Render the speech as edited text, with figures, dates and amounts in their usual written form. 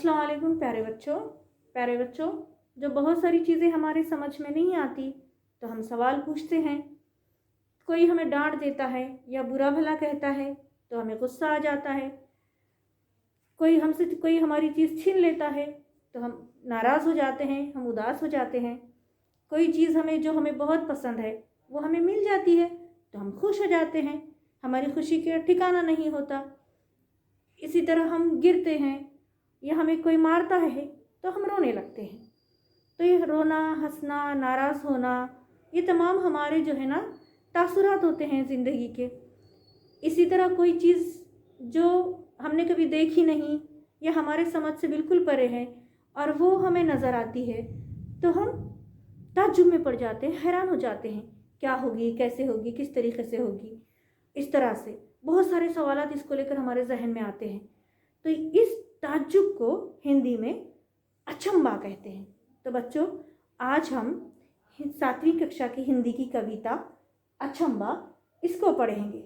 अस्सलाम वालेकुम प्यारे बच्चों, जब बहुत सारी चीज़ें हमारे समझ में नहीं आती तो हम सवाल पूछते हैं। कोई हमें डांट देता है या बुरा भला कहता है तो हमें गुस्सा आ जाता है। कोई हमारी चीज़ छीन लेता है तो हम नाराज़ हो जाते हैं, हम उदास हो जाते हैं। कोई चीज़ जो हमें बहुत पसंद है वो हमें मिल जाती है तो हम खुश हो जाते हैं, हमारी खुशी का ठिकाना नहीं होता। इसी तरह हम गिरते हैं या हमें कोई मारता है तो हम रोने लगते हैं। तो ये रोना, हंसना, नाराज़ होना, ये तमाम हमारे तासुरात होते हैं ज़िंदगी के। इसी तरह कोई चीज़ जो हमने कभी देखी नहीं या हमारे समझ से बिल्कुल परे है और वो हमें नज़र आती है तो हम ताज्जुब में पड़ जाते हैं, हैरान हो जाते हैं, क्या होगी, कैसे होगी, किस तरीके से होगी। इस तरह से बहुत सारे सवालात इसको लेकर हमारे जहन में आते हैं। तो इस ताज्जुब को हिंदी में अचंबा कहते हैं। तो बच्चों, आज हम 7वीं कक्षा की हिंदी की कविता अचंबा इसको पढ़ेंगे।